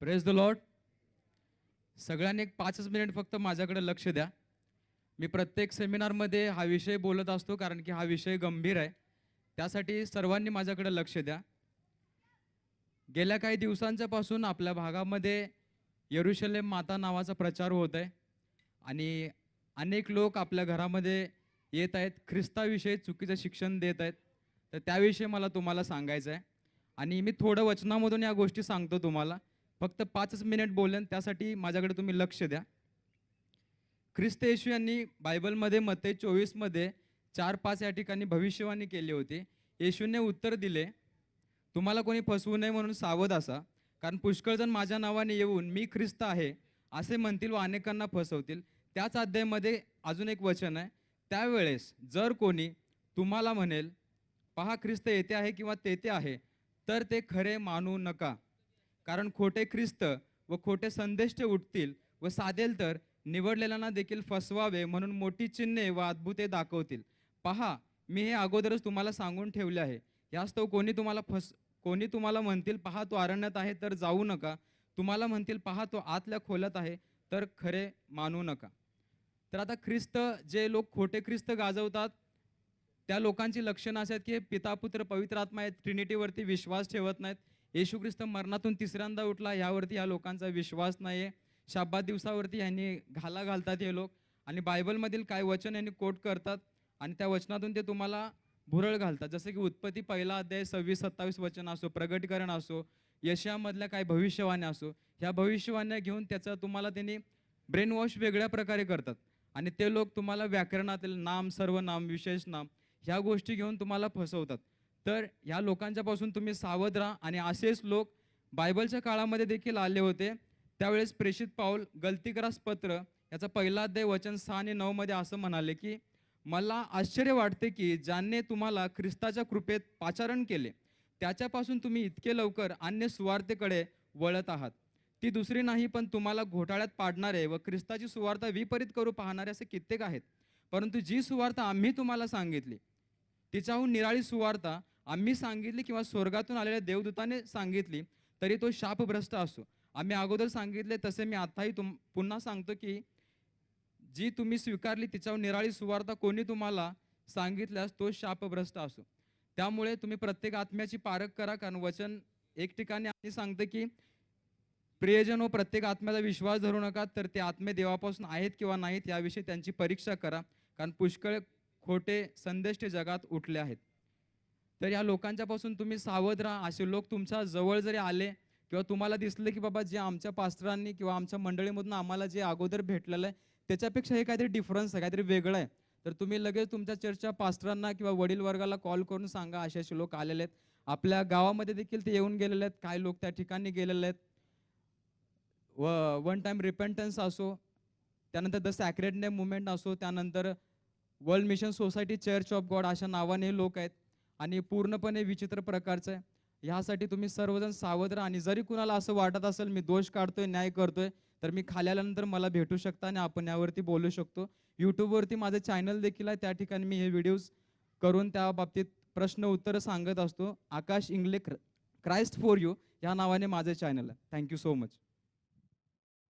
Praise the Lord. सगळ्यांनी एक 5 minute फक्त माझ्याकडे लक्ष द्या. मी प्रत्येक सेमिनारमध्ये हा विषय बोलत असतो कारण की हा विषय गंभीर आहे. त्यासाठी सर्वांनी माझ्याकडे लक्ष द्या. गेल्या काही दिवसांच्या पासून आपल्या भागामध्ये यरुशलेम माता नावाचा प्रचार होत आहे आणि अनेक लोक आपल्या घरामध्ये येत आहेत, ख्रिस्ताविषयी चुकीचं शिक्षण देत आहेत. तर त्याविषयी मला तुम्हाला सांगायचं आहे आणि मी थोडं वचनामधून या गोष्टी सांगतो तुम्हाला. फक्त 5 मिनिट बोलेन, त्यासाठी माझ्याकडे तुम्ही लक्ष द्या. ख्रिस्त येशू यांनी बायबलमध्ये मत्ती 24 मध्ये 4-5 या ठिकाणी भविष्यवाणी केली होती. येशूने उत्तर दिले, तुम्हाला कोणी फसवू नये म्हणून सावध असा, कारण पुष्कळजण माझ्या नावाने येऊन मी ख्रिस्त आहे असे म्हणतील व अनेकांना फसवतील. त्याच अध्यायामध्ये अजून एक वचन आहे, त्यावेळेस जर कोणी तुम्हाला म्हणेल पहा ख्रिस्त येते आहे किंवा तेथे आहे, तर ते खरे मानू नका. कारण खोटे ख्रिस्त व खोटे संदेष्टे उठतील व साधेल तर निवडलेल्यांना देखील फसवावे म्हणून मोठी चिन्हे व अद्भुते दाखवतील. पहा, मी हे अगोदरच तुम्हाला सांगून ठेवले आहे. यास्तव कोणी तुम्हाला म्हणतील पहा तो अरण्यात आहे तर जाऊ नका, तुम्हाला म्हणतील पहा तो आतल्या खोल्यात आहे तर खरे मानू नका. तर आता ख्रिस्त, जे लोक खोटे ख्रिस्त गाजवतात त्या लोकांची लक्षणं अशी आहेत की पिता पुत्र पवित्र आत्मा आहेत, ट्रिनिटीवरती विश्वास ठेवत नाहीत. येशू ख्रिस्त मरणातून तिसऱ्यांदा उठला यावरती या लोकांचा विश्वास नाही आहे. शाब्बात दिवसावरती यांनी घाला घालतात हे लोक आणि बायबलमधील काय वचन यांनी कोट करतात आणि त्या वचनातून ते तुम्हाला भुरळ घालतात. जसं की उत्पत्ती 1 अध्याय 26-27 वचन असो, प्रगटीकरण असो, यशामधल्या काय भविष्यवाण्या असो, ह्या भविष्यवाण्या घेऊन त्याचा तुम्हाला त्यांनी ब्रेन वॉश वेगळ्या प्रकारे करतात आणि ते लोक तुम्हाला व्याकरणातील नाम, सर्वनाम, विशेष नाम ह्या गोष्टी घेऊन तुम्हाला फसवतात. तर ह्या लोकांच्यापासून तुम्ही सावध राहा. आणि असेच लोक बायबलच्या काळामध्ये देखील आले होते. त्यावेळेस प्रेषित पाऊल गलतीग्रास पत्र याचा 1 अध्याय वचन 6 आणि 9 मध्ये असं म्हणाले की मला आश्चर्य वाटते की ज्याने तुम्हाला ख्रिस्ताच्या कृपेत पाचारण केले त्याच्यापासून तुम्ही इतके लवकर अन्य सुवार्तेकडे वळत आहात. ती दुसरी नाही पण तुम्हाला घोटाळ्यात पाडणारे व ख्रिस्ताची सुवार्ता विपरीत करू पाहणारे असे कित्येक आहेत. परंतु जी सुवार्ता आम्ही तुम्हाला सांगितली तिच्याहून निराळी सुवार्ता आम्ही सांगितली किंवा स्वर्गातून आलेल्या देवदूताने सांगितली तरी तो शापभ्रष्ट असो. आम्ही अगोदर सांगितले तसे मी आताही पुन्हा सांगतो की जी तुम्ही स्वीकारली तिच्यावर निराळी सुवार्ता कोणी तुम्हाला सांगितल्यास तो शापभ्रष्ट असो. त्यामुळे तुम्ही प्रत्येक आत्म्याची पारख करा, कारण वचन एक ठिकाणी आम्ही सांगतो की प्रियजन व प्रत्येक आत्म्याचा विश्वास धरू नका, तर ते आत्मे देवापासून आहेत किंवा नाहीत याविषयी त्यांची परीक्षा करा, कारण पुष्कळ खोटे संदेष्टे जगात उठले आहेत. तर या लोकांच्यापासून तुम्ही सावध राहा. असे लोक तुमच्या जवळ जरी आले किंवा तुम्हाला दिसले की बाबा जे आमच्या पास्टरांनी किंवा आमच्या मंडळीमधून आम्हाला जे अगोदर भेटलेलं आहे त्याच्यापेक्षा हे काहीतरी डिफरन्स आहे, काहीतरी वेगळं आहे, तर तुम्ही लगेच तुमच्या चर्चच्या पास्टरांना किंवा वडील वर्गाला कॉल करून सांगा असे असे लोक आलेले आहेत. आपल्या गावामध्ये देखील ते येऊन गेलेले आहेत, काही लोक त्या ठिकाणी गेलेले आहेत. वन टाइम रिपेंटन्स असो, त्यानंतर द सॅक्रेड नेम मुवमेंट असो, त्यानंतर world mission society church of God अशा नावाने लोक आहेत आणि पूर्णपणे विचित्र प्रकारचं आहे. ह्यासाठी तुम्ही सर्वजण सावध राहा. आणि जरी कुणाला असं वाटत असेल मी दोष काढतोय, न्याय करतोय, तर मी खाली आल्यानंतर मला भेटू शकता आणि आपण यावरती बोलू शकतो. यूट्यूबवरती माझं चॅनल देखील आहे, त्या ठिकाणी मी हे व्हिडिओज करून त्या बाबतीत प्रश्न उत्तरं सांगत असतो. आकाश इंगले क्राइस्ट फॉर यू या नावाने माझं चॅनल आहे. Thank you so much.